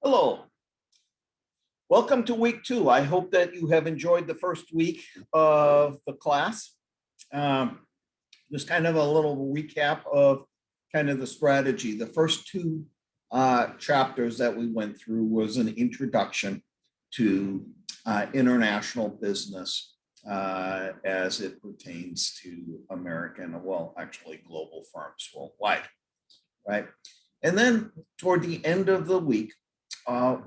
Hello, welcome to week 2. I hope that you have enjoyed the first week of the class. Just kind of a little recap of kind of the strategy. The first two chapters that we went through was an introduction to international business as it pertains to American, well, actually global firms worldwide, right? And then toward the end of the week,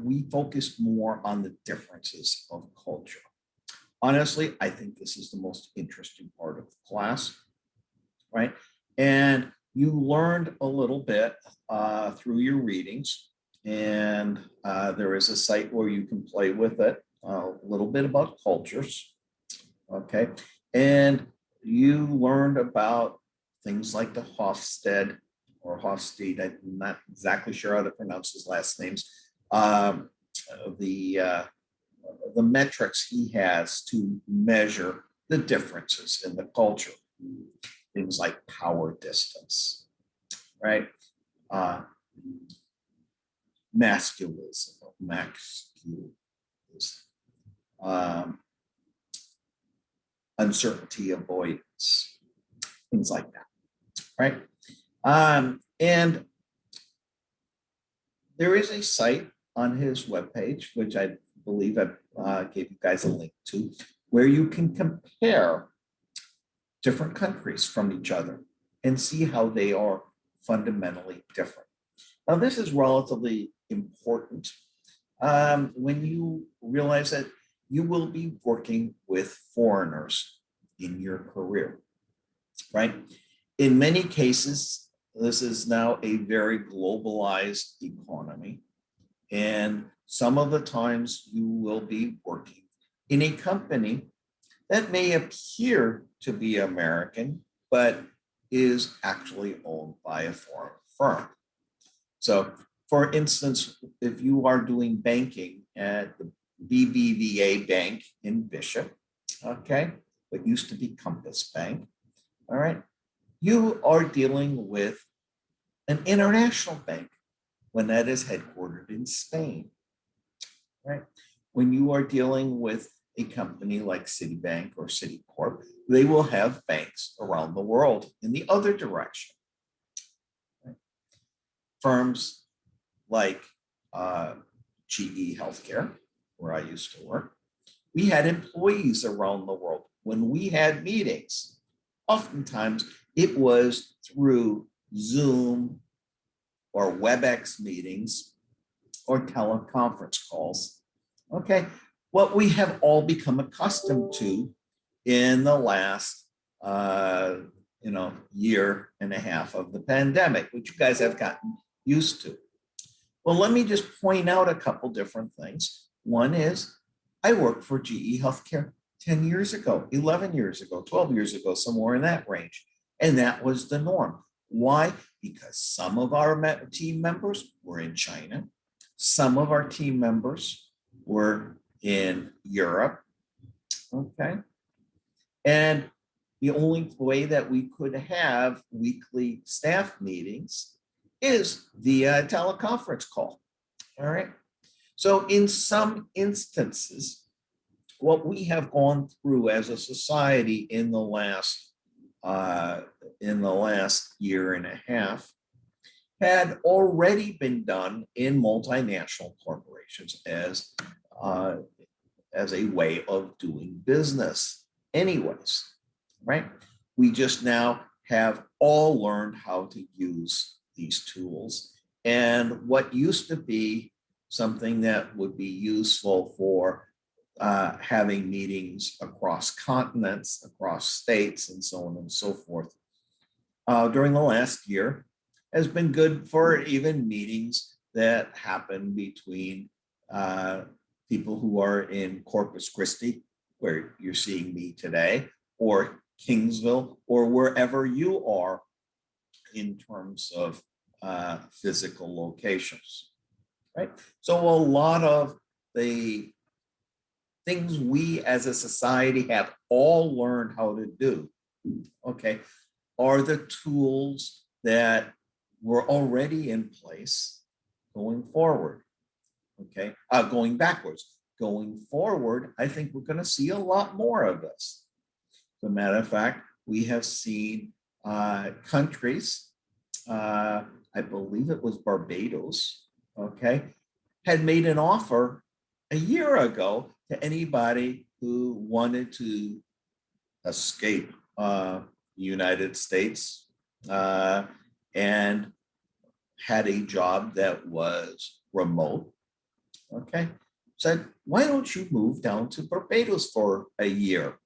we focused more on the differences of culture. Honestly, I think this is the most interesting part of the class, right? And you learned a little bit through your readings, and there is a site where you can play with it, a little bit about cultures, okay? And you learned about things like the Hofstede or Hofstede, I'm not exactly sure how to pronounce his last names, the metrics he has to measure the differences in the culture, things like power distance, right? Masculism, uncertainty avoidance, things like that, right? And there is a site on his webpage, which I believe I gave you guys a link to, where you can compare different countries from each other and see how they are fundamentally different. Now, this is relatively important when you realize that you will be working with foreigners in your career, right? In many cases, this is now a very globalized economy. And some of the times you will be working in a company that may appear to be American, but is actually owned by a foreign firm. So for instance, if you are doing banking at the BBVA Bank in Bishop, okay, what used to be Compass Bank, all right, you are dealing with an international bank when that is headquartered in Spain, right? When you are dealing with a company like Citibank or Citicorp, they will have banks around the world in the other direction. Right? Firms like GE Healthcare, where I used to work, we had employees around the world. When we had meetings, oftentimes it was through Zoom or WebEx meetings or teleconference calls. Okay, what we have all become accustomed to in the last year and a half of the pandemic, which you guys have gotten used to. Well, let me just point out a couple different things. One is I worked for GE Healthcare 10 years ago, 11 years ago, 12 years ago, somewhere in that range. And that was the norm. Why? Because some of our team members were in China. Some of our team members were in Europe, okay? And the only way that we could have weekly staff meetings is via teleconference call, all right? So in some instances, what we have gone through as a society in the last year and a half had already been done in multinational corporations as a way of doing business anyways, right? We just now have all learned how to use these tools. And what used to be something that would be useful for having meetings across continents, across states, and so on and so forth, during the last year has been good for even meetings that happen between people who are in Corpus Christi, where you're seeing me today, or Kingsville, or wherever you are in terms of physical locations, right? So a lot of the things we as a society have all learned how to do, okay, are the tools that were already in place going forward. Okay, going backwards. Going forward, I think we're going to see a lot more of this. As a matter of fact, we have seen countries, I believe it was Barbados, okay, had made an offer a year ago to anybody who wanted to escape the United States and had a job that was remote, okay, said, why don't you move down to Barbados for a year?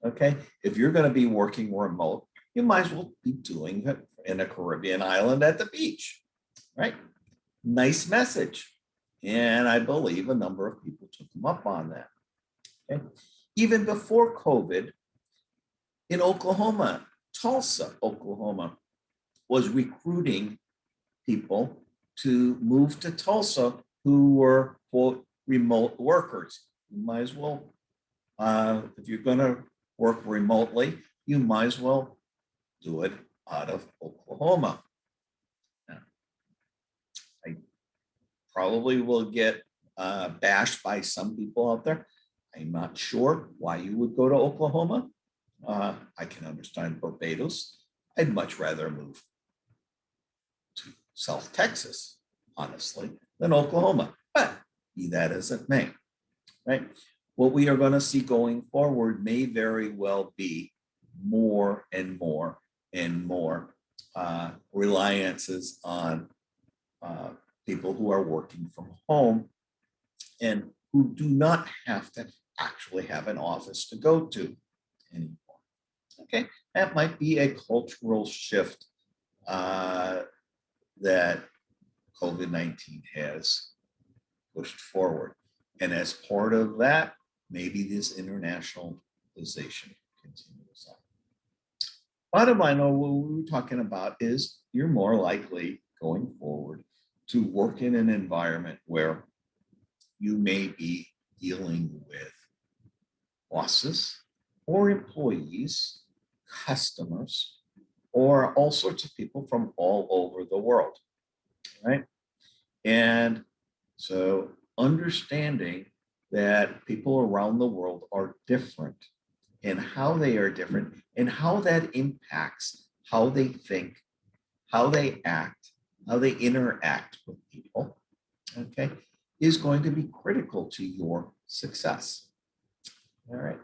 Okay, if you're going to be working remote, you might as well be doing it in a Caribbean island at the beach, right? Nice message. And I believe a number of people took them up on that. Okay. Even before COVID, in Oklahoma, Tulsa, Oklahoma, was recruiting people to move to Tulsa who were, quote, remote workers. You might as well, if you're going to work remotely, you might as well do it out of Oklahoma. Now, I probably will get bashed by some people out there. I'm not sure why you would go to Oklahoma. I can understand Barbados. I'd much rather move to South Texas, honestly, than Oklahoma. But be that as it may, right? What we are going to see going forward may very well be more and more and more reliances on people who are working from home and who do not have to actually have an office to go to anymore. Okay, that might be a cultural shift that COVID-19 has pushed forward. And as part of that, maybe this internationalization continues on. Bottom line, what we were talking about is you're more likely going forward to work in an environment where you may be dealing with bosses or employees, customers, or all sorts of people from all over the world, right? And so understanding that people around the world are different and how they are different and how that impacts how they think, how they act, how they interact with people, okay, is going to be critical to your success. All right.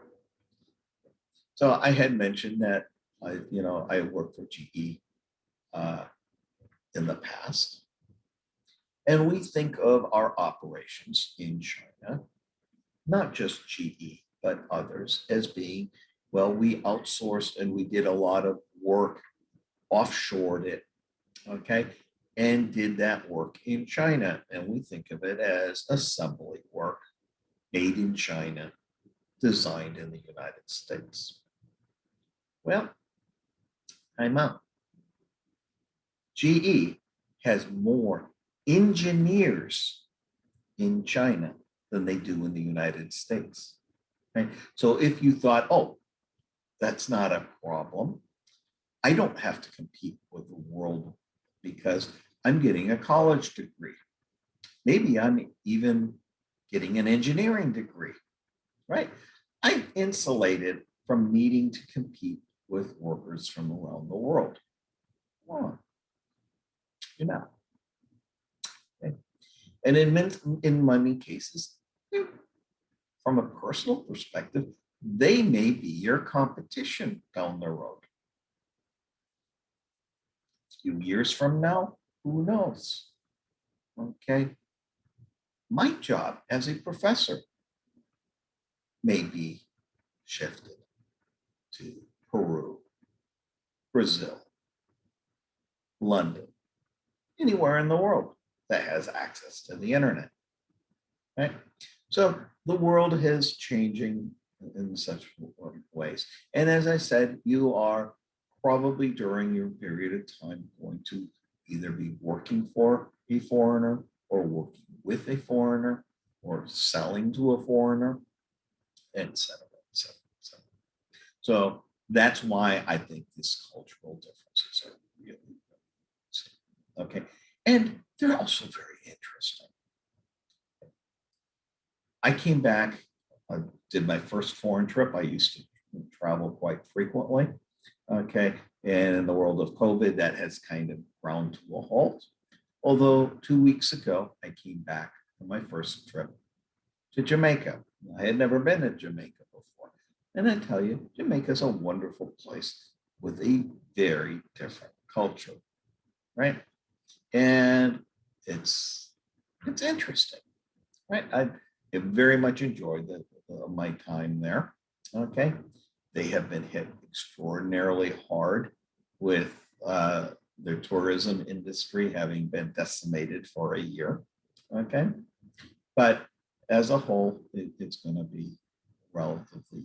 So I had mentioned that I worked for GE in the past, and we think of our operations in China, not just GE, but others, as being, well, we outsourced and we did a lot of work, offshored it, okay, and did that work in China. And we think of it as assembly work made in China, designed in the United States. Well, I'm out. GE has more engineers in China than they do in the United States. Right? So if you thought, oh, that's not a problem, I don't have to compete with the world because I'm getting a college degree. Maybe I'm even getting an engineering degree, right? I'm insulated from needing to compete with workers from around the world. Well, you're not. Okay? And in many cases, from a personal perspective, they may be your competition down the road. A few years from now, who knows? Okay. My job as a professor may be shifted to Peru, Brazil, London, anywhere in the world that has access to the internet. Right? So the world is changing in such ways. And as I said, you are probably during your period of time going to either be working for a foreigner or working with a foreigner or selling to a foreigner, et cetera, et cetera, et cetera. So that's why I think these cultural differences are really okay. And they're also very interesting. I came back, I did my first foreign trip. I used to travel quite frequently. Okay. And in the world of COVID, that has kind of ground to a halt. Although 2 weeks ago, I came back from my first trip to Jamaica. I had never been to Jamaica before. And I tell you, Jamaica is a wonderful place with a very different culture, right? And it's it's interesting, right? I have very much enjoyed my time there. Okay, they have been hit extraordinarily hard with their tourism industry having been decimated for a year. Okay, but as a whole, it's going to be relatively,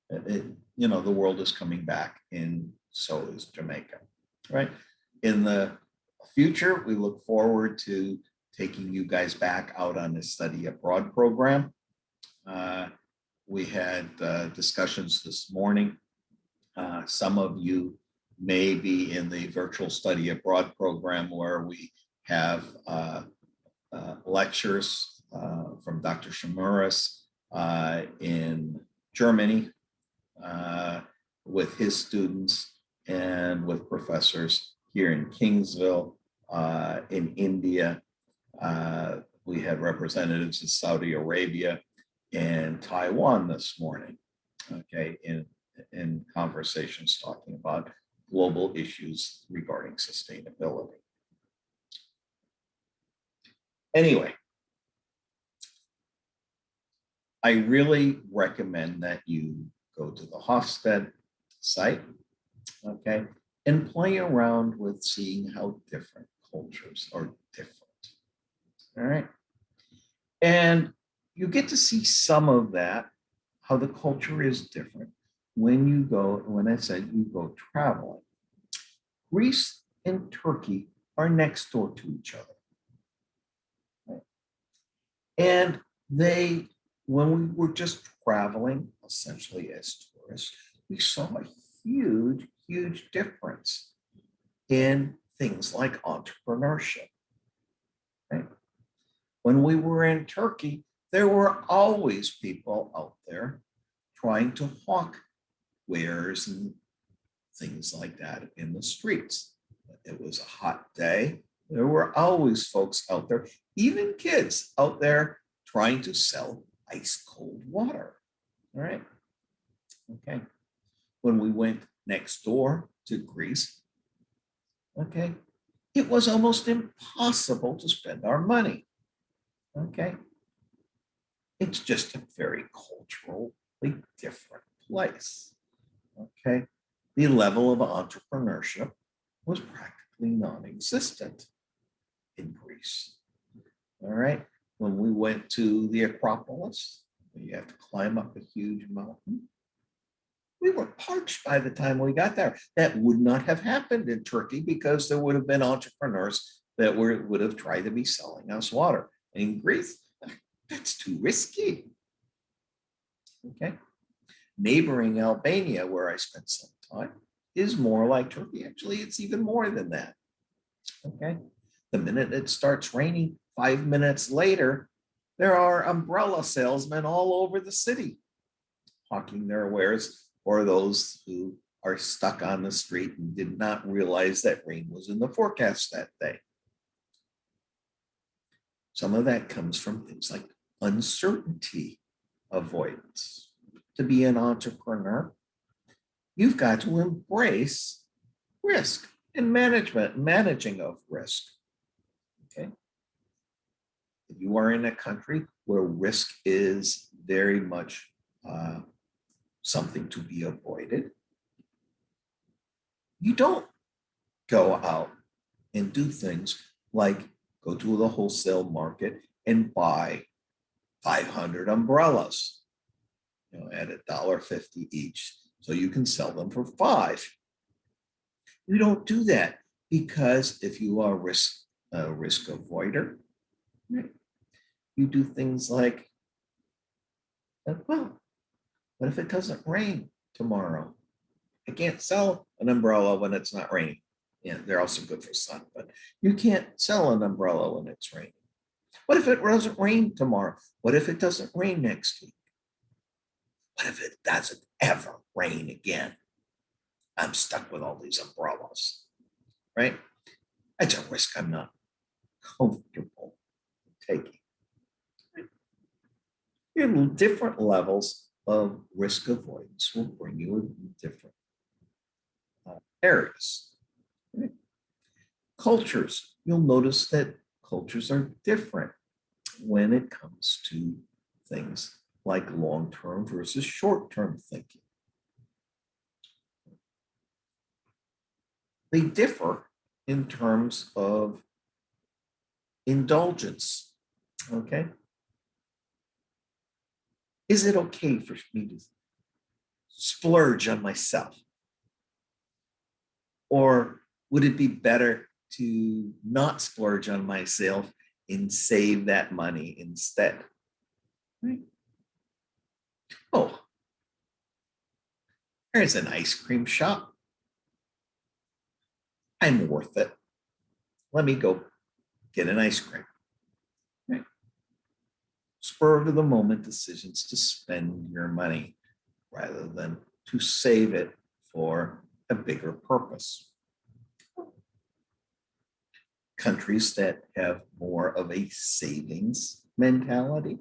the world is coming back, and so is Jamaica, right? In the future, we look forward to taking you guys back out on the study abroad program. Uh, we had discussions this morning. Some of you may be in the virtual study abroad program where we have lectures from Dr. Shimuris in Germany with his students and with professors here in Kingsville, in India. We had representatives of Saudi Arabia and Taiwan this morning, okay, in conversations talking about global issues regarding sustainability. Anyway, I really recommend that you go to the Hofstede site, okay, and play around with seeing how different cultures are different. All right. And you get to see some of that, how the culture is different when you go, when I said you go traveling. Greece and Turkey are next door to each other. Right? And they, when we were just traveling, essentially as tourists, we saw a huge, huge difference in things like entrepreneurship. Right? When we were in Turkey, there were always people out there trying to hawk wares and things like that in the streets. It was a hot day. There were always folks out there, even kids out there trying to sell ice cold water. All right. Okay. When we went next door to Greece, okay, it was almost impossible to spend our money. Okay. It's just a very culturally different place. Okay. The level of entrepreneurship was practically non-existent in Greece. All right. When we went to the Acropolis, you have to climb up a huge mountain. We were parched by the time we got there. That would not have happened in Turkey because there would have been entrepreneurs that would have tried to be selling us water. In Greece, that's too risky. Okay. Neighboring Albania, where I spent some time, is more like Turkey. Actually, it's even more than that. Okay. The minute it starts raining, 5 minutes later, there are umbrella salesmen all over the city hawking their wares for those who are stuck on the street and did not realize that rain was in the forecast that day. Some of that comes from things like uncertainty avoidance. To be an entrepreneur, you've got to embrace risk and managing of risk. Okay. If you are in a country where risk is very much something to be avoided, you don't go out and do things like go to the wholesale market and buy 500 umbrellas, at $1.50 each, so you can sell them for $5. You don't do that because if you are a risk avoider, right, you do things like, well, what if it doesn't rain tomorrow? I can't sell an umbrella when it's not raining. Yeah, they're also good for sun, but you can't sell an umbrella when it's raining. What if it doesn't rain tomorrow? What if it doesn't rain next week? What if it doesn't ever rain again? I'm stuck with all these umbrellas, right? That's a risk I'm not comfortable taking. Your different levels of risk avoidance will bring you in different areas. Right? Cultures, you'll notice that cultures are different when it comes to things like long-term versus short-term thinking. They differ in terms of indulgence, okay? Is it okay for me to splurge on myself? Or would it be better to not splurge on myself and save that money instead? Right? Oh, there's an ice cream shop. I'm worth it. Let me go get an ice cream. Right? Spur of the moment decisions to spend your money rather than to save it for a bigger purpose. Countries that have more of a savings mentality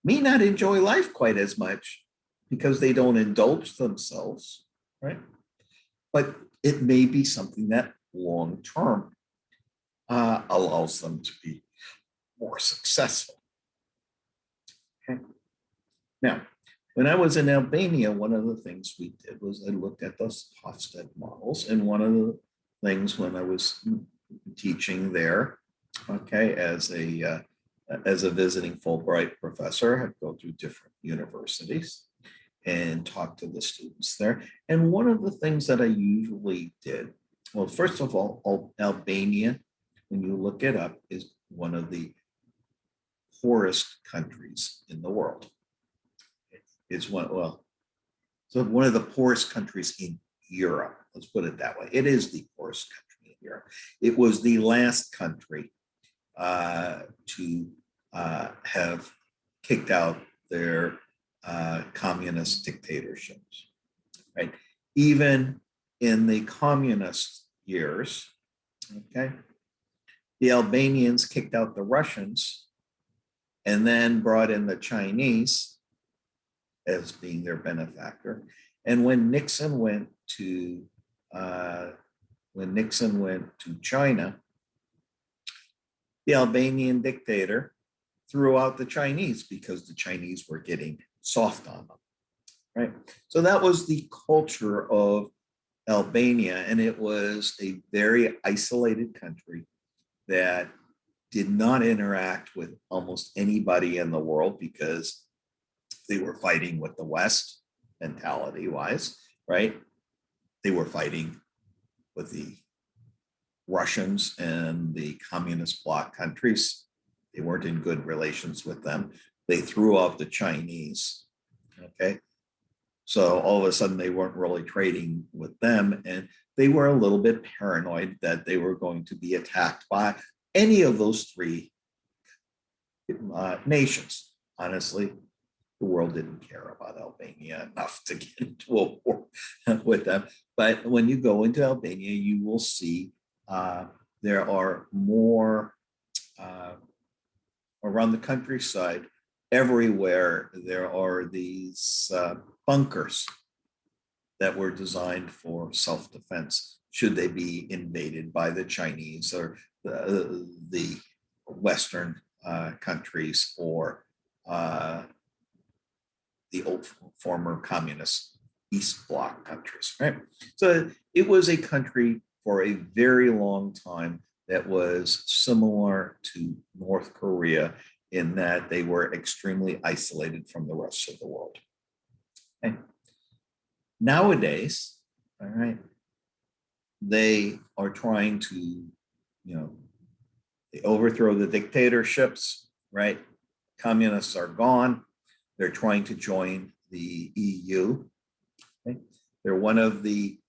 may not enjoy life quite as much because they don't indulge themselves, right? But it may be something that long term allows them to be more successful. Okay. Now, when I was in Albania, one of the things we did was I looked at those Hofstede models, and one of the things when I was teaching there, okay, as a visiting Fulbright professor, I'd go through different universities and talk to the students there. And one of the things that I usually did, well, first of all, Albania, when you look it up, is one of the poorest countries in the world. It's one, well, so one of the poorest countries in Europe. Let's put it that way. It is the poorest country in Europe. It was the last country to have kicked out their communist dictatorships, right? Even in the communist years, okay, the Albanians kicked out the Russians and then brought in the Chinese as being their benefactor. And when Nixon went to China, the Albanian dictator threw out the Chinese because the Chinese were getting soft on them, right? So that was the culture of Albania, and it was a very isolated country that did not interact with almost anybody in the world because they were fighting with the West mentality wise, right? They were fighting with the Russians and the communist bloc countries. They weren't in good relations with them. They threw out the Chinese, okay? So all of a sudden they weren't really trading with them, and they were a little bit paranoid that they were going to be attacked by any of those three nations. Honestly, the world didn't care about Albania enough to get into a war with them. But when you go into Albania, you will see there are more around the countryside. Everywhere there are these bunkers that were designed for self-defense should they be invaded by the Chinese or the Western countries or the old former communist East Bloc countries, right? So it was a country for a very long time that was similar to North Korea in that they were extremely isolated from the rest of the world. Okay. Nowadays, all right, they are trying to, they overthrow the dictatorships, right? Communists are gone. They're trying to join the EU. Okay? They're one of the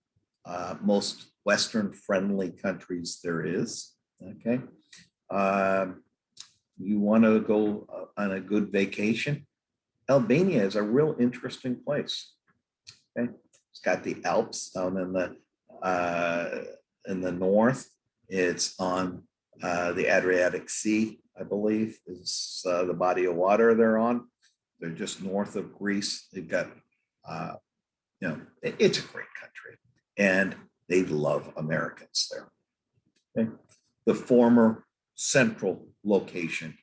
most Western friendly countries there is. Okay. You want to go on a good vacation, Albania is a real interesting place. Okay, it's got the Alps down in the north. It's on the Adriatic Sea, I believe, is the body of water they're on. They're just north of Greece. They've got, it's a great country, and they love Americans there. Okay? The former central location,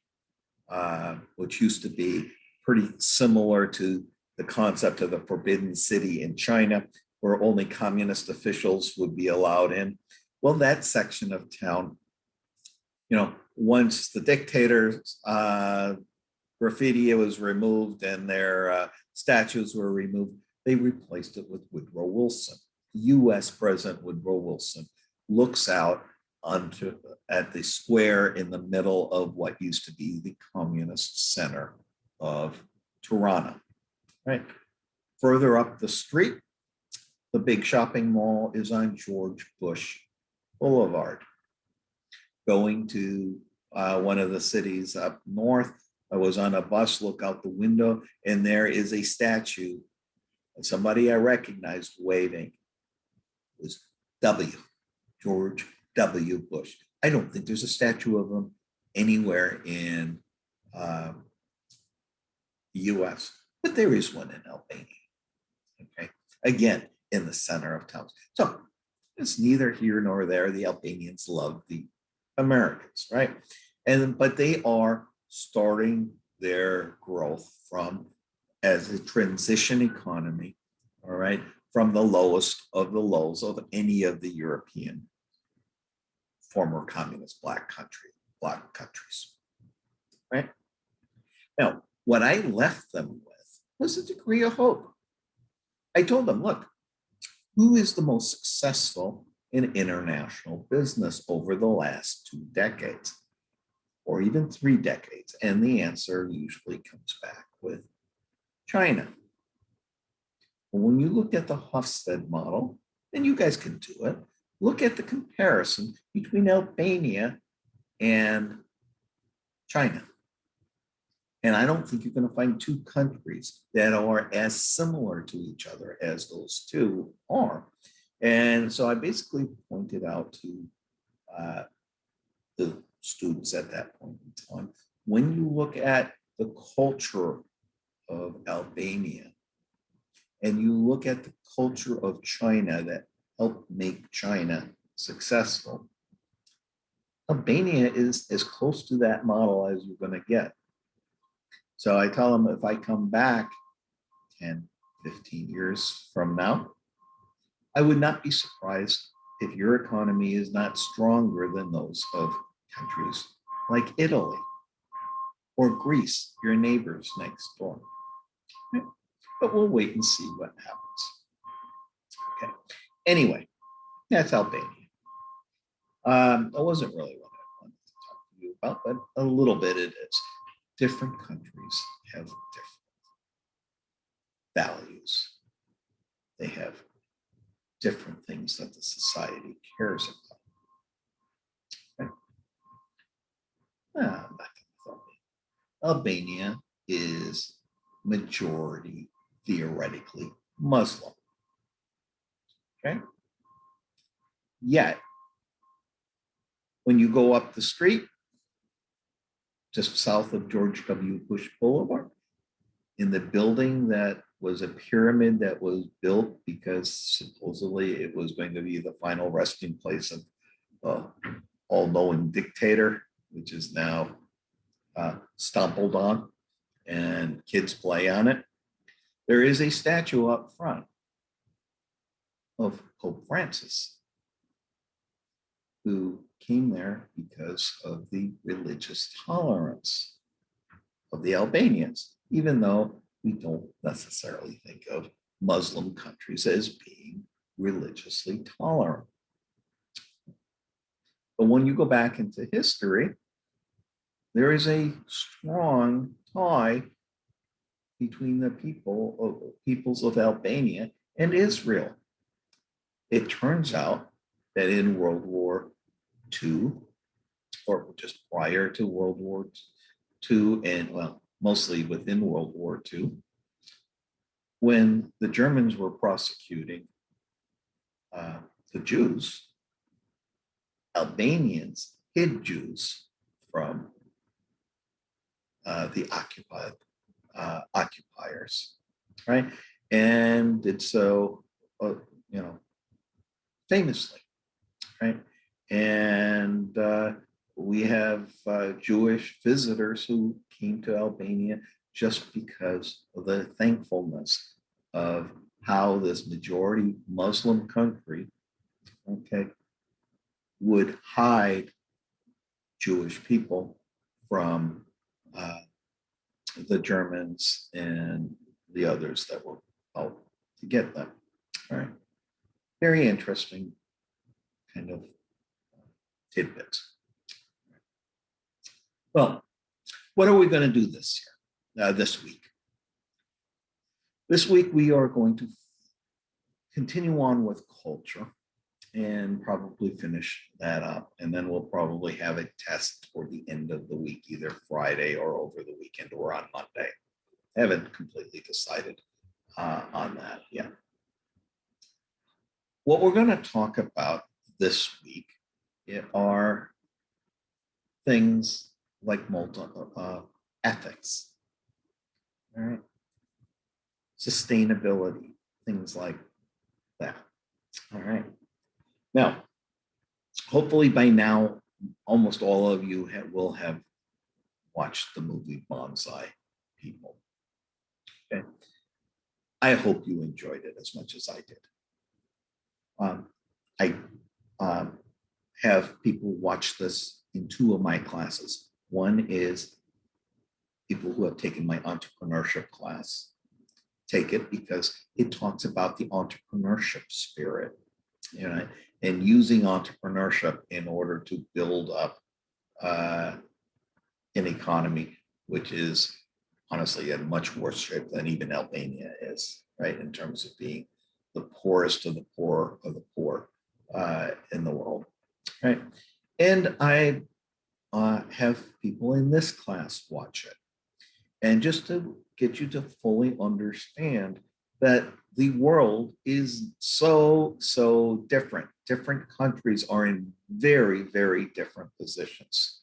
which used to be pretty similar to the concept of the Forbidden City in China, where only communist officials would be allowed in. Well, that section of town, once the dictators graffiti was removed and their statues were removed, they replaced it with Woodrow Wilson. US President Woodrow Wilson looks out at the square in the middle of what used to be the communist center of Tirana. Right. Further up the street, the big shopping mall is on George Bush Boulevard. Going to one of the cities up north, I was on a bus, look out the window, and there is a statue of somebody I recognized waving. It was George W. Bush. I don't think there's a statue of him anywhere in the US, but there is one in Albania. Okay, again, in the center of town. So it's neither here nor there. The Albanians love the Americans, right? But they are starting their growth from as a transition economy, all right, from the lowest of the lows of any of the European former communist bloc countries, right? Now, what I left them with was a degree of hope. I told them, look, who is the most successful in international business over the last 2 decades or even 3 decades? And the answer usually comes back with China. When you look at the Hofstede model, and you guys can do it, look at the comparison between Albania and China. And I don't think you're going to find 2 countries that are as similar to each other as those 2 are. And so I basically pointed out to the students at that point in time, when you look at the culture of Albania and you look at the culture of China that helped make China successful, Albania is as close to that model as you're going to get. So I tell them, if I come back 10, 15 years from now, I would not be surprised if your economy is not stronger than those of countries like Italy or Greece, your neighbors next door. But we'll wait and see what happens. Okay. Anyway, that's Albania. That wasn't really what I wanted to talk to you about, but a little bit it is. Different countries have different values. They have different things that the society cares about. Okay. Albania is majority, theoretically, Muslim. Okay. Yet, when you go up the street, just south of George W. Bush Boulevard, in the building that was a pyramid that was built because supposedly it was going to be the final resting place of all-knowing dictator, which is now stumbled on and kids play on it. There is a statue up front of Pope Francis, who came there because of the religious tolerance of the Albanians, even though we don't necessarily think of Muslim countries as being religiously tolerant. But when you go back into history, there is a strong tie between the peoples of Albania and Israel. It turns out that in World War II, or just prior to World War II, and well, mostly within World War II, when the Germans were prosecuting the Jews, Albanians hid Jews from the occupiers, right? And did so, you know, famously, right? And we have Jewish visitors who came to Albania just because of the thankfulness of how this majority Muslim country, okay, would hide Jewish people from the Germans and the others that were out to get them. All right. Very interesting kind of tidbits. Well, what are we going to do this year, this week? This week, we are going to continue on with culture and probably finish that up. And then we'll probably have a test toward the end of the week, either Friday or over the weekend or on Monday. I haven't completely decided on that yet. What we're going to talk about this week are things like ethics, all right, sustainability, things like that. All right. Now, hopefully by now, almost all of you will have watched the movie Bonsai People. Okay. I hope you enjoyed it as much as I did. I have people watch this in two of my classes. One is people who have taken my entrepreneurship class. Take it because it talks about the entrepreneurship spirit, you know, and using entrepreneurship in order to build up an economy, which is honestly in much worse shape than even Albania is, right? In terms of being the poorest of the poor of the poor in the world, right? And I have people in this class watch it. And just to get you to fully understand that the world is so different. Different countries are in very, very different positions,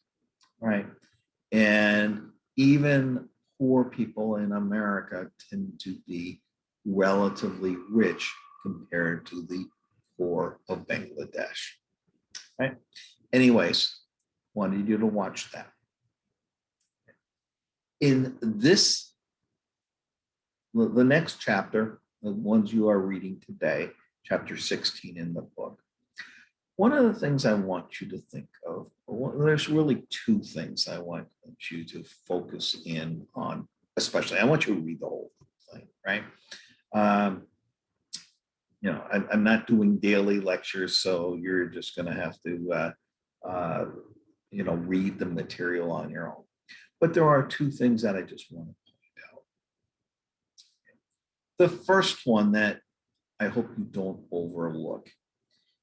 right? And even poor people in America tend to be relatively rich compared to the poor of Bangladesh, right? Anyways, wanted you to watch that. In this, the next chapter, the ones you are reading today, chapter 16 in the book, one of the things I want you to think of, there's really two things I want you to focus in on, especially. I want you to read the whole thing, right? You know, I'm not doing daily lectures, so you're just going to have to, you know, read the material on your own. But there are two things that I just want to point out. The first one that I hope you don't overlook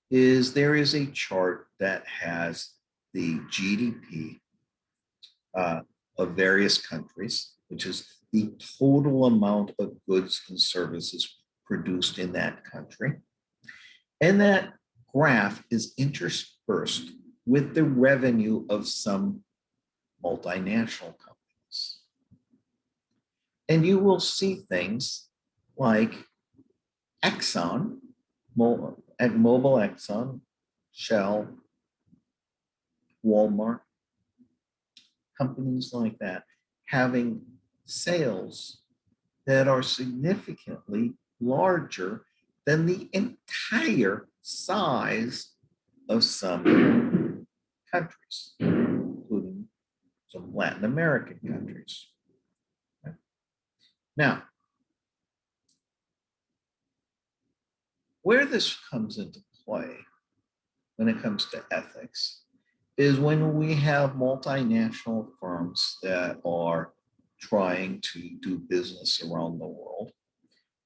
is there is a chart that has the GDP of various countries, which is the total amount of goods and services produced in that country. And that graph is interspersed with the revenue of some multinational companies. And you will see things like Exxon, Mobil Exxon, Shell, Walmart, companies like that having sales that are significantly larger than the entire size of some countries, including some Latin American countries. Now, where this comes into play when it comes to ethics is when we have multinational firms that are trying to do business around the world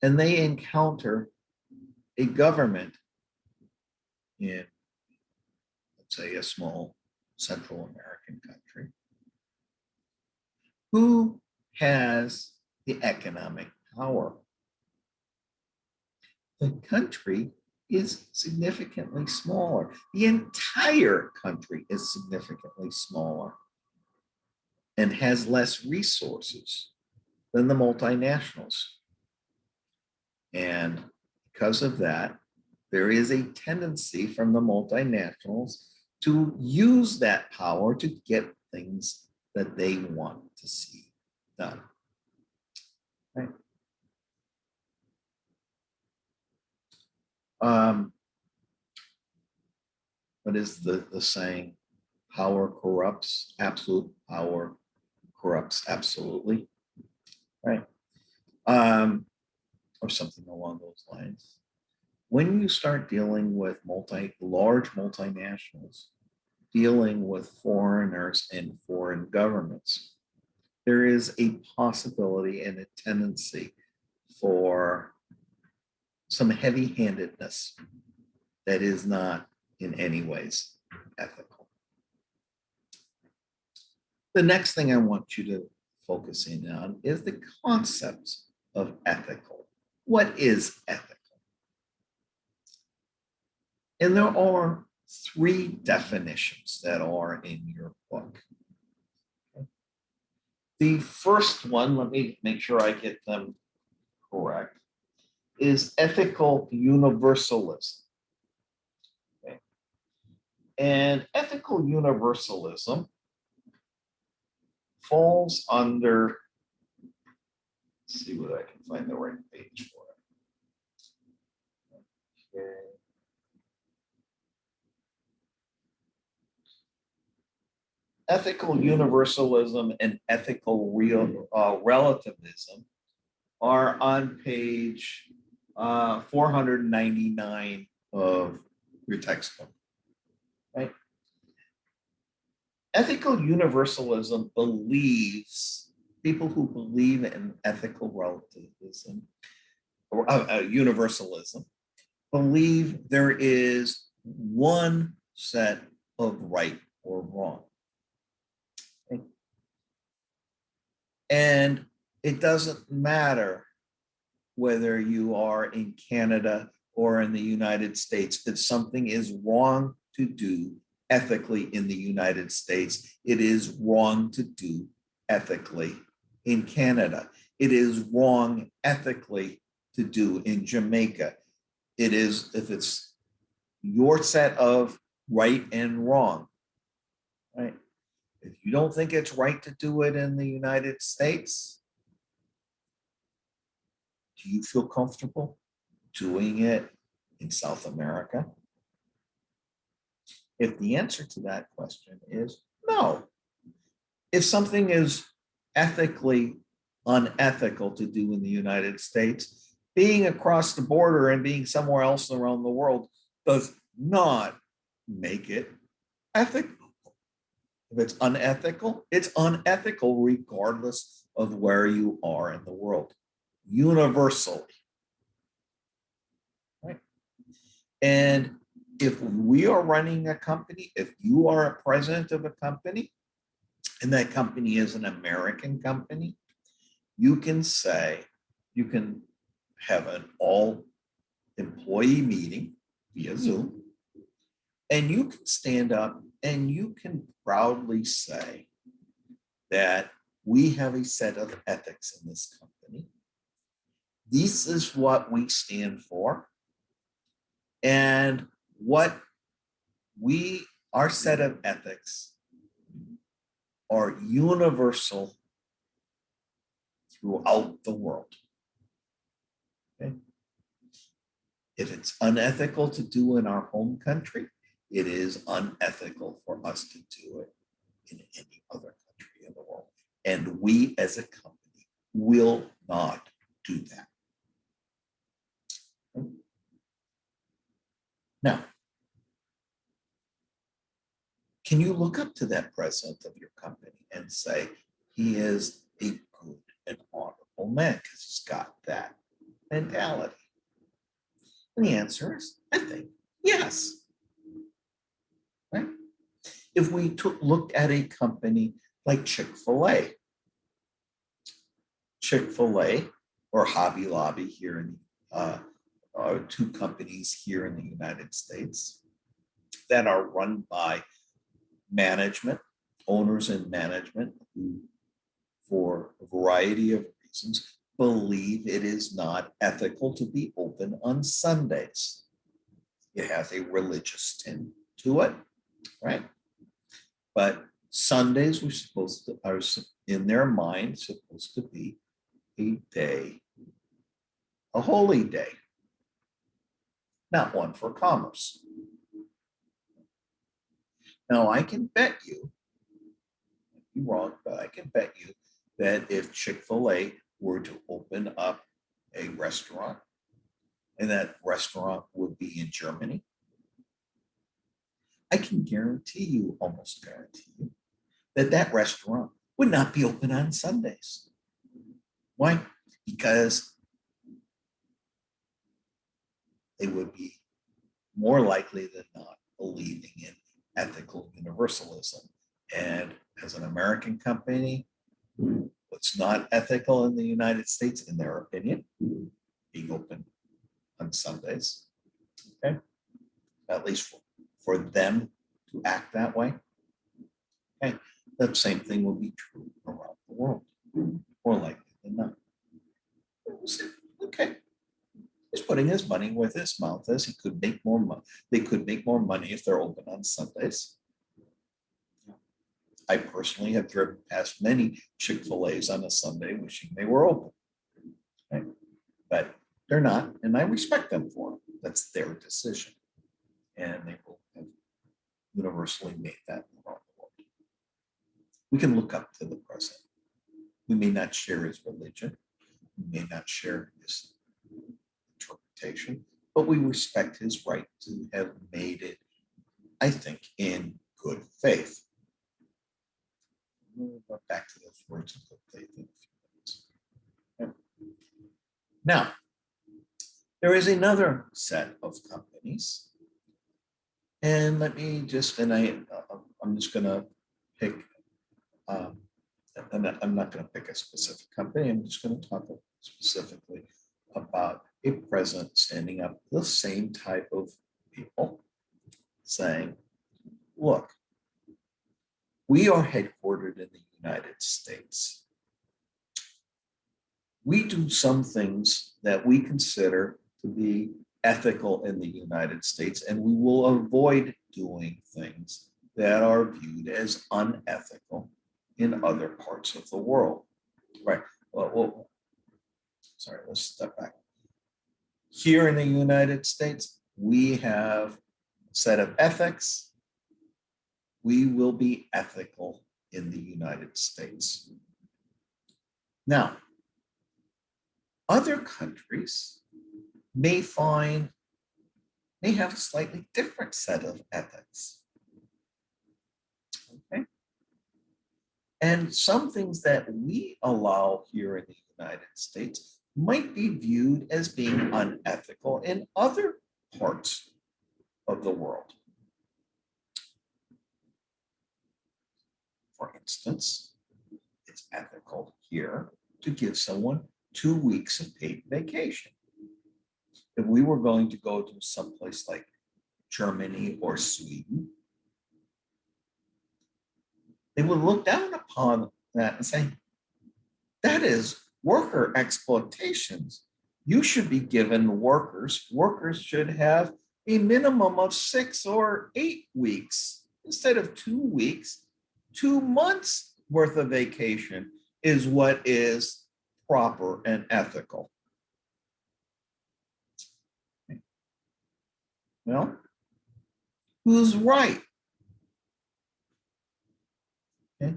and they encounter a government in, let's say, a small Central American country, who has the economic power. The country is significantly smaller. The entire country is significantly smaller and has less resources than the multinationals. And because of that, there is a tendency from the multinationals to use that power to get things that they want to see done. Right? What is the saying? Power corrupts, absolute power corrupts absolutely, right? Or something along those lines. When you start dealing with large multinationals, dealing with foreigners and foreign governments, there is a possibility and a tendency for some heavy-handedness that is not in any ways ethical. The next thing I want you to focus in on is the concept of ethical. What is ethical? And there are three definitions that are in your book. Okay. The first one, let me make sure I get them correct, is ethical universalism. Okay. And ethical universalism falls under, let's see what I can find the right page for it. Okay. Ethical universalism and ethical relativism are on page 499 of your textbook, right? Ethical universalism believes, people who believe in ethical relativism or universalism believe there is one set of right or wrong. Okay? And it doesn't matter whether you are in Canada or in the United States. If something is wrong to do ethically in the United States, it is wrong to do ethically in Canada. It is wrong ethically to do in Jamaica. It is, if it's your set of right and wrong, right? If you don't think it's right to do it in the United States, do you feel comfortable doing it in South America? If the answer to that question is no, if something is ethically unethical to do in the United States, being across the border and being somewhere else around the world does not make it ethical. If it's unethical regardless of where you are in the world, universally. Right? And if we are running a company, if you are a president of a company, and that company is an American company, you can say, you can have an all employee meeting via Zoom, and you can stand up and you can proudly say that we have a set of ethics in this company. This is what we stand for. And what our set of ethics are universal throughout the world. Okay? If it's unethical to do in our home country, it is unethical for us to do it in any other country in the world. And we as a company will not do that. Okay? Now, can you look up to that president of your company and say, he is a good and honorable man because he's got that mentality? And the answer is, I think, yes. Right? If we looked at a company like Chick-fil-A, Chick-fil-A or Hobby Lobby here in two companies here in the United States that are run by management, owners and management who, for a variety of reasons, believe it is not ethical to be open on Sundays. It has a religious tint to it, right? But Sundays are in their mind supposed to be a day, a holy day, not one for commerce. Now, I can bet you, you're wrong, but I can bet you that if Chick-fil-A were to open up a restaurant, and that restaurant would be in Germany, I can guarantee you, almost guarantee you, that that restaurant would not be open on Sundays. Why? Because they would be more likely than not believing in ethical universalism. And as an American company, what's not ethical in the United States, in their opinion, being open on Sundays, okay? At least for them to act that way. Okay, that same thing will be true around the world, more likely than not. Okay, he's putting his money where his mouth is. He could make more money. They could make more money if they're open on Sundays. I personally have driven past many Chick-fil-A's on a Sunday wishing they were open. Okay? But they're not, and I respect them for it. That's their decision. And they will have universally made that around the world. We can look up to the president. We may not share his religion. We may not share his interpretation, but we respect his right to have made it, I think, in good faith. We'll go back to those words of good faith in a few minutes. Okay. Now, there is another set of companies, and let me just, I'm just going to pick, I'm not going to pick a specific company. I'm just going to talk specifically about a president standing up, the same type of people, saying, look, we are headquartered in the United States. We do some things that we consider to be ethical in the United States, and we will avoid doing things that are viewed as unethical in other parts of the world. Right. Well, sorry, let's step back. Here in the United States, we have a set of ethics. We will be ethical in the United States. Now, other countries may have a slightly different set of ethics. Okay. And some things that we allow here in the United States might be viewed as being unethical in other parts of the world. For instance, it's ethical here to give someone 2 weeks of paid vacation. If we were going to go to someplace like Germany or Sweden, they would look down upon that and say, that is worker exploitations. You should be given workers should have a minimum of 6 or 8 weeks instead of 2 weeks. 2 months worth of vacation is what is proper and ethical. Well, who's right? Okay.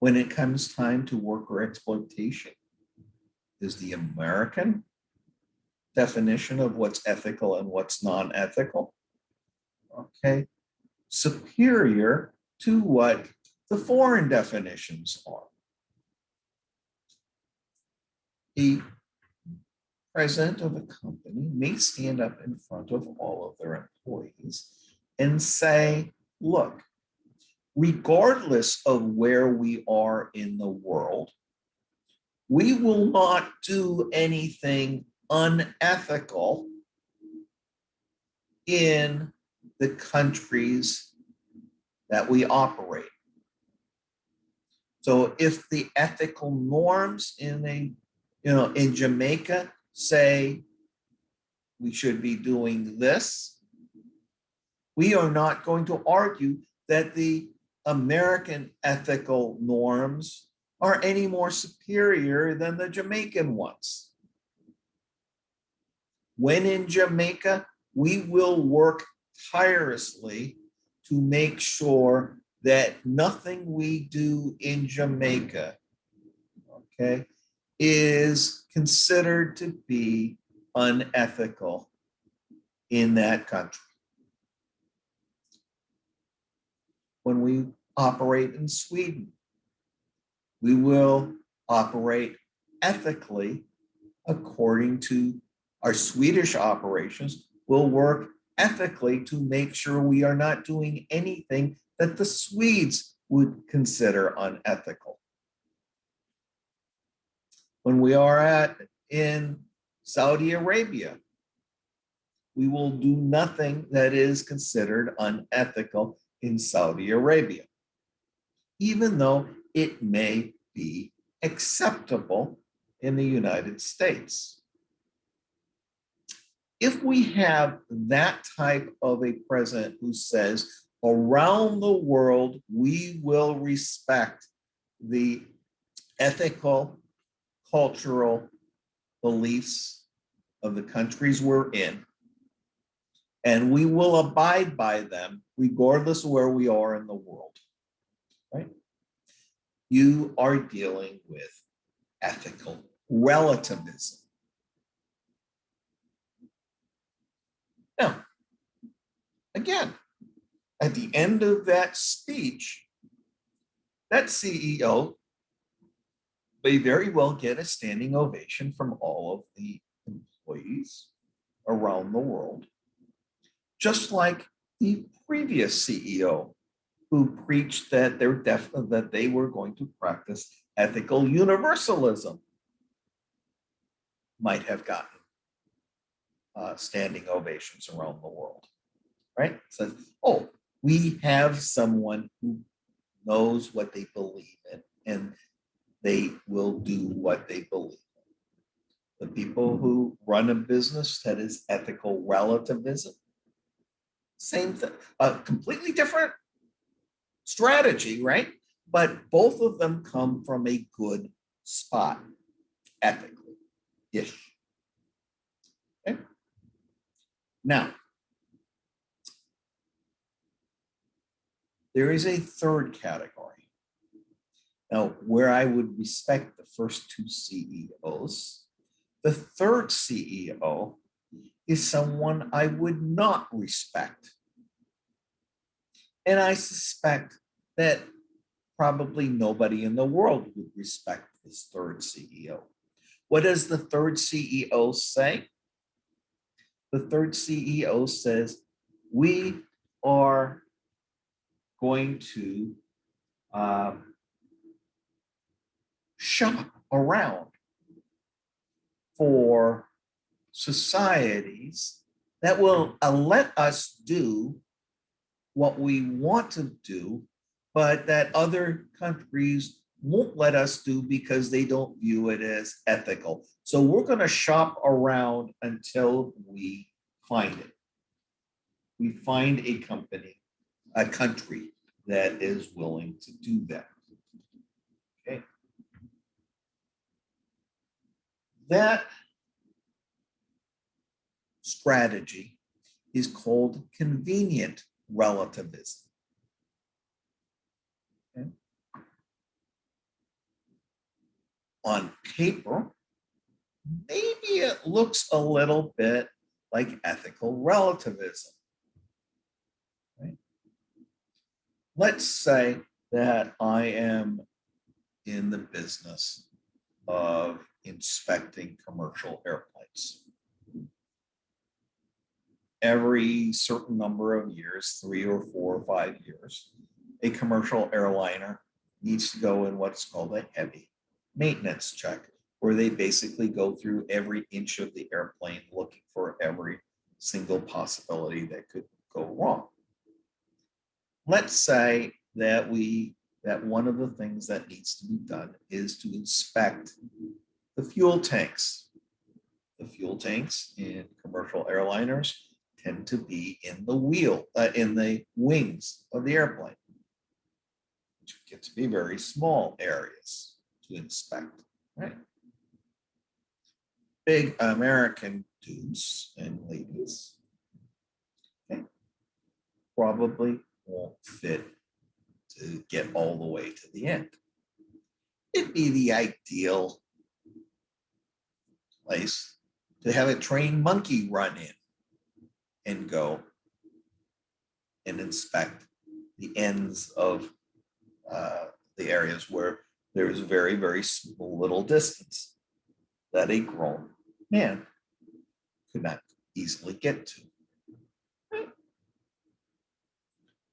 When it comes time to worker exploitation, is the American definition of what's ethical and what's non-ethical, okay, superior to what the foreign definitions are? The president of a company may stand up in front of all of their employees and say, look, regardless of where we are in the world, we will not do anything unethical in the countries that we operate. So if the ethical norms in Jamaica say we should be doing this, we are not going to argue that the American ethical norms are any more superior than the Jamaican ones. When in Jamaica, we will work tirelessly to make sure that nothing we do in Jamaica, okay, is considered to be unethical in that country. When we operate in Sweden, we will operate ethically according to our Swedish operations. Will work ethically to make sure we are not doing anything that the Swedes would consider unethical. When we are in Saudi Arabia, we will do nothing that is considered unethical in Saudi Arabia, even though it may be acceptable in the United States. If we have that type of a president who says, around the world, we will respect the ethical, cultural beliefs of the countries we're in, and we will abide by them regardless of where we are in the world, right? You are dealing with ethical relativism. Now, again, at the end of that speech, that CEO may very well get a standing ovation from all of the employees around the world, just like the previous CEO who preached that that they were going to practice ethical universalism might have gotten standing ovations around the world, right? So, oh, we have someone who knows what they believe in, and they will do what they believe in. The people who run a business that is ethical relativism, same thing, a completely different strategy, right? But both of them come from a good spot, ethically-ish. Okay? Now, there is a third category. Now, where I would respect the first two CEOs, the third CEO is someone I would not respect. And I suspect that probably nobody in the world would respect this third CEO. What does the third CEO say? The third CEO says, we are going to shop around for societies that will let us do what we want to do, but that other countries won't let us do because they don't view it as ethical. So we're going to shop around until we find it. We find a company, a country that is willing to do that. Okay. That strategy is called convenient relativism. Okay. On paper, maybe it looks a little bit like ethical relativism. Right? Let's say that I am in the business of inspecting commercial airplanes. Every certain number of years, 3 or 4 or 5 years, a commercial airliner needs to go in what's called a heavy maintenance check, where they basically go through every inch of the airplane looking for every single possibility that could go wrong. Let's say that one of the things that needs to be done is to inspect the fuel tanks. The fuel tanks in commercial airliners tend to be in the wings of the airplane, which get to be very small areas to inspect, right? Big American dudes and ladies, okay, probably won't fit to get all the way to the end. It'd be the ideal place to have a trained monkey run in and go and inspect the ends of the areas where there is very, very little distance that a grown man could not easily get to. Right?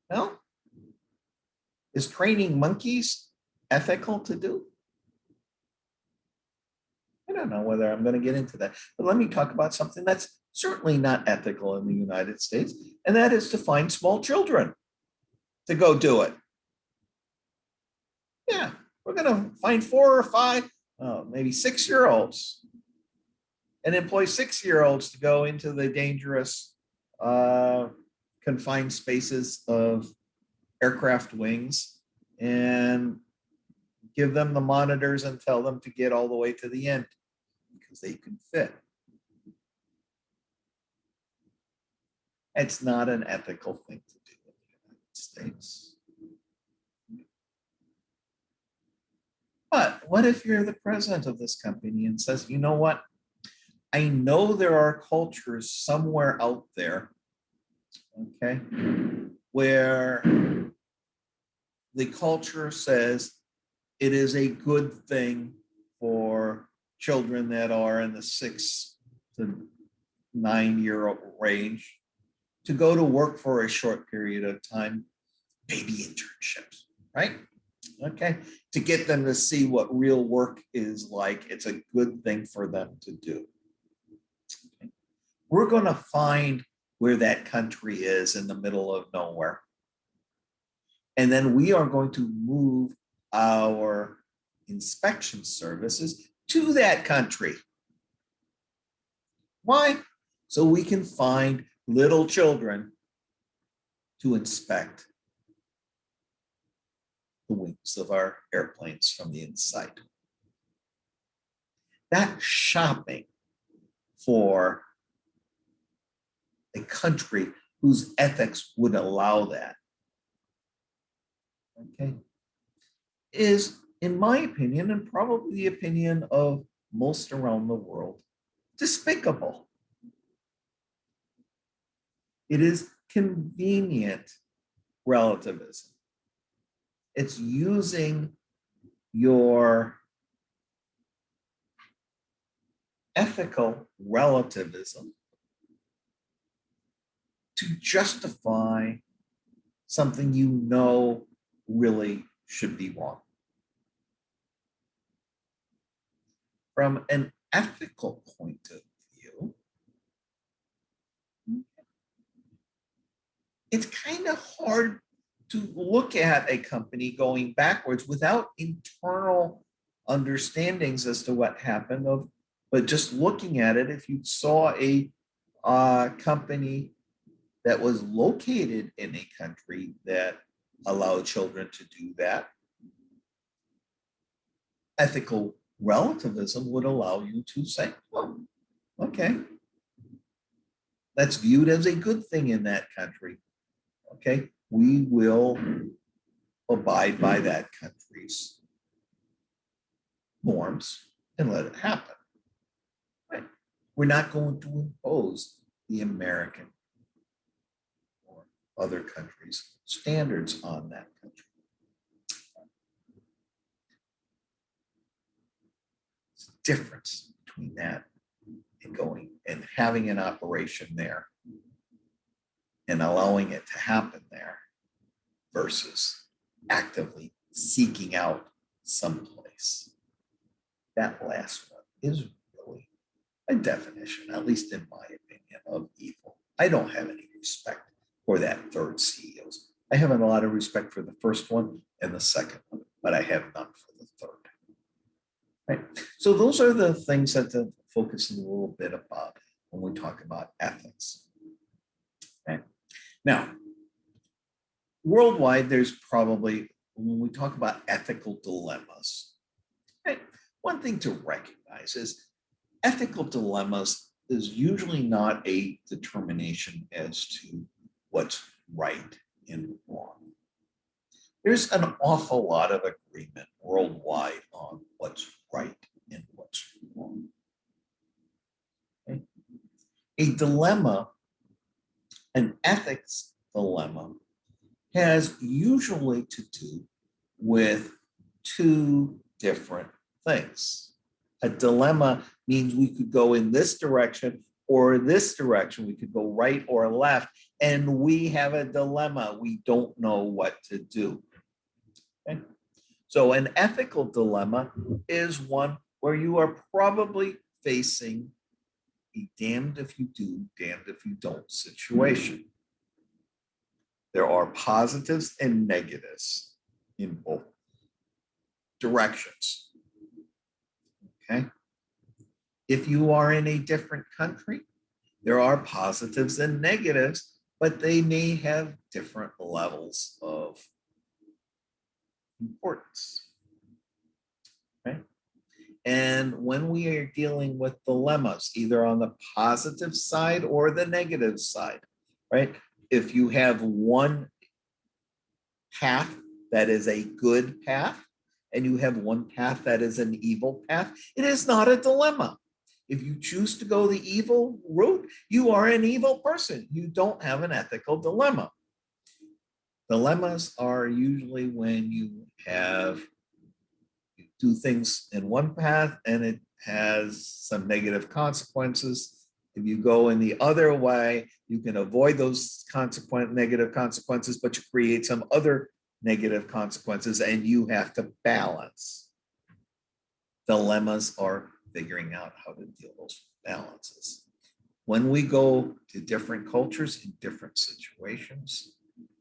Well, is training monkeys ethical to do? I don't know whether I'm going to get into that, but let me talk about something that's certainly not ethical in the United States, and that is to find small children to go do it. Yeah, we're going to find 4 or 5, maybe 6-year-olds and employ 6-year-olds to go into the dangerous confined spaces of aircraft wings and give them the monitors and tell them to get all the way to the end because they can fit. It's not an ethical thing to do in the United States. But what if you're the president of this company and says, you know what? I know there are cultures somewhere out there, okay, where the culture says it is a good thing for children that are in the 6 to 9-year range to go to work for a short period of time, maybe internships, right? Okay, to get them to see what real work is like. It's a good thing for them to do. Okay. We're going to find where that country is in the middle of nowhere. And then we are going to move our inspection services to that country. Why? So we can find little children to inspect the wings of our airplanes from the inside. That shopping for a country whose ethics would allow that, okay, is, in my opinion, and probably the opinion of most around the world, despicable. It is convenient relativism. It's using your ethical relativism to justify something you know really should be wrong. From an ethical point of view, it's kind of hard to look at a company going backwards without internal understandings as to what happened. But just looking at it, if you saw a company that was located in a country that allowed children to do that, ethical relativism would allow you to say, oh, okay, that's viewed as a good thing in that country. Okay, we will abide by that country's norms and let it happen. Right? We're not going to impose the American or other countries' standards on that country. It's a difference between that and going and having an operation there and allowing it to happen there versus actively seeking out someplace. That last one is really a definition, at least in my opinion, of evil. I don't have any respect for that third CEOs. I have a lot of respect for the first one and the second one, but I have none for the third. Right. So those are the things that to focus a little bit about when we talk about ethics. Okay. Now, worldwide, there's probably, when we talk about ethical dilemmas, right, one thing to recognize is ethical dilemmas is usually not a determination as to what's right and wrong. There's an awful lot of agreement worldwide on what's right and what's wrong. Okay? A dilemma, an ethics dilemma, has usually to do with two different things. A dilemma means we could go in this direction or this direction. We could go right or left, and we have a dilemma. We don't know what to do. Okay? So an ethical dilemma is one where you are probably facing a damned if you do, damned if you don't situation. There are positives and negatives in both directions. Okay. If you are in a different country, there are positives and negatives, but they may have different levels of importance. Okay. And when we are dealing with dilemmas, either on the positive side or the negative side, right? If you have one path that is a good path, and you have one path that is an evil path, it is not a dilemma. If you choose to go the evil route, you are an evil person. You don't have an ethical dilemma. Dilemmas are usually when you do things in one path and it has some negative consequences. If you go in the other way, you can avoid those negative consequences, but you create some other negative consequences and you have to balance. Dilemmas are figuring out how to deal with those balances. When we go to different cultures in different situations,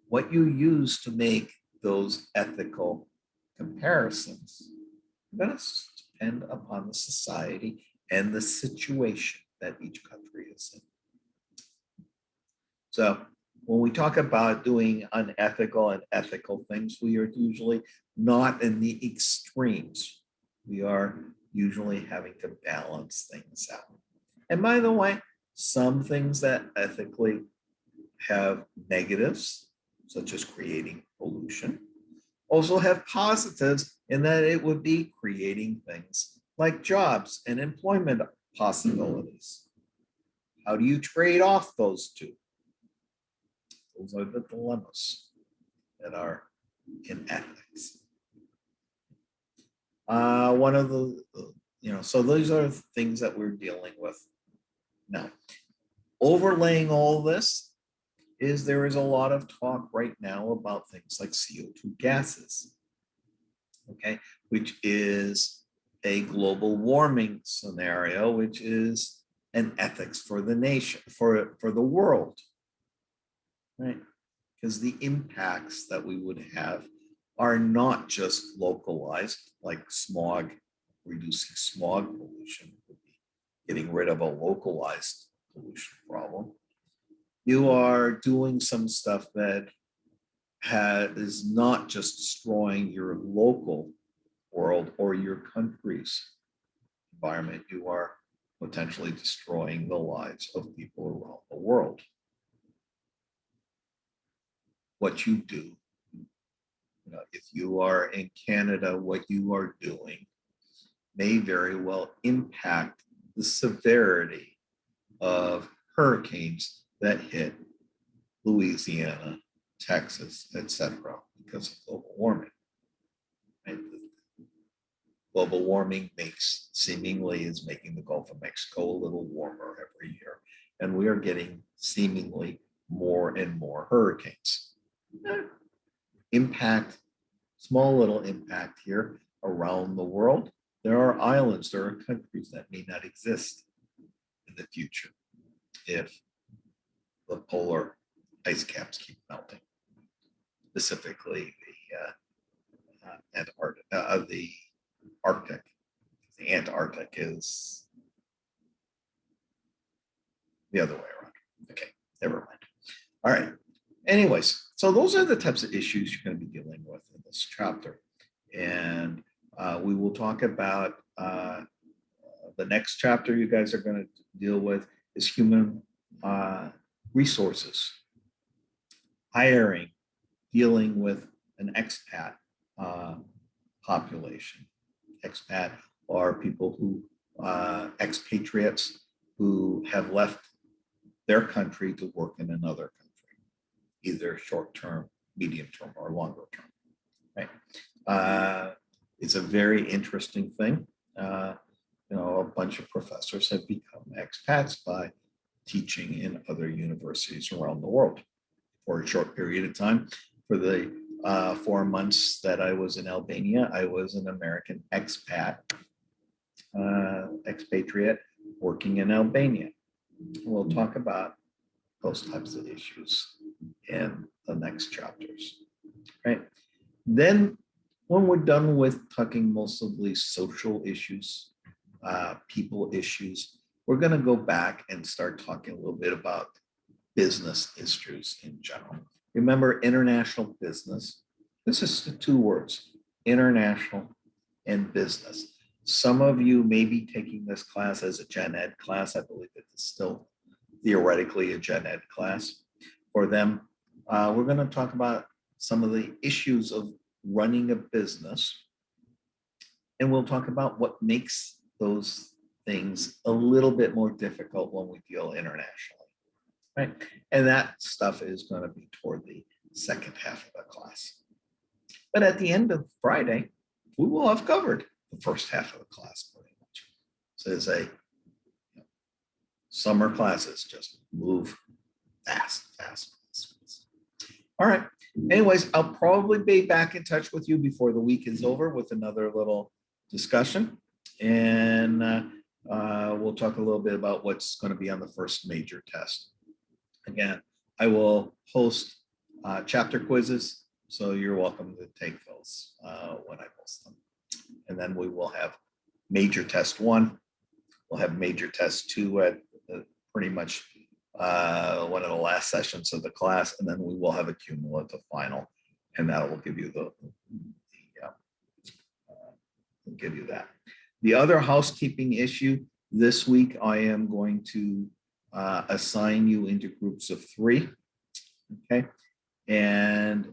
what you use to make those ethical comparisons going to depend upon the society and the situation that each country is in. So when we talk about doing unethical and ethical things, we are usually not in the extremes. We are usually having to balance things out. And by the way, some things that ethically have negatives, such as creating pollution, also have positives in that it would be creating things like jobs and employment possibilities. How do you trade off those two? Those are the dilemmas that are in ethics. One of the, so those are the things that we're dealing with now. Overlaying all this is there is a lot of talk right now about things like CO2 gases, okay, which is a global warming scenario, which is an ethics for the nation, for the world, right? Because the impacts that we would have are not just localized, like smog, reducing smog pollution, would be getting rid of a localized pollution problem. You are doing some stuff that is not just destroying your local world or your country's environment, you are potentially destroying the lives of people around the world. What you do, if you are in Canada, what you are doing may very well impact the severity of hurricanes that hit Louisiana, Texas, etc., because of global warming. Right? Global warming seemingly is making the Gulf of Mexico a little warmer every year, and we are getting seemingly more and more hurricanes. Impact small little impact here around the world. There are islands, there are countries that may not exist in the future if the polar ice caps keep melting, specifically the Arctic. The Antarctic is the other way around. Okay, never mind. All right. Anyways, so those are the types of issues you're going to be dealing with in this chapter. And we will talk about the next chapter you guys are going to deal with is human resources, hiring, dealing with an expat population. Expat are people who, expatriates who have left their country to work in another country, either short-term, medium-term, or longer-term, right? It's a very interesting thing. A bunch of professors have become expats by teaching in other universities around the world for a short period of time. For the 4 months that I was in Albania, I was an American expat, expatriate working in Albania. We'll talk about those types of issues in the next chapters, right? Then when we're done with talking mostly social issues, people issues, we're going to go back and start talking a little bit about business issues in general. Remember, international business, this is the 2 words, international and business. Some of you may be taking this class as a gen ed class. I believe it is still theoretically a gen ed class. For them, we're going to talk about some of the issues of running a business. And we'll talk about what makes those things a little bit more difficult when we deal internationally, right? And that stuff is going to be toward the second half of the class. But at the end of Friday, we will have covered the first half of the class pretty much. So it's a summer classes just move fast. All right. Anyways, I'll probably be back in touch with you before the week is over with another little discussion. And we'll talk a little bit about what's going to be on the first major test. Again, I will host chapter quizzes, so you're welcome to take those when I post them. And then we will have major test 1. We'll have major test 2 at pretty much one of the last sessions of the class, and then we will have a cumulative final, and that will give you give you that. The other housekeeping issue this week, I am going to assign you into groups of 3, okay? And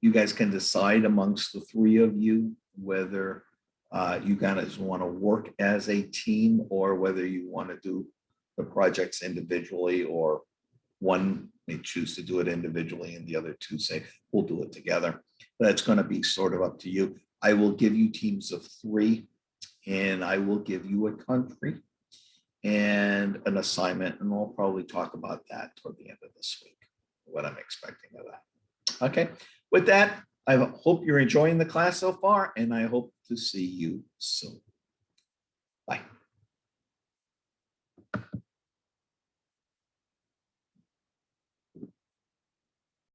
you guys can decide amongst the 3 of you whether you guys want to work as a team or whether you want to do the projects individually, or one may choose to do it individually and the other 2 say, we'll do it together. That's going to be sort of up to you. I will give you teams of 3, and I will give you a country and an assignment, and we'll probably talk about that toward the end of this week, what I'm expecting of that. Okay, with that, I hope you're enjoying the class so far, and I hope to see you soon. Bye.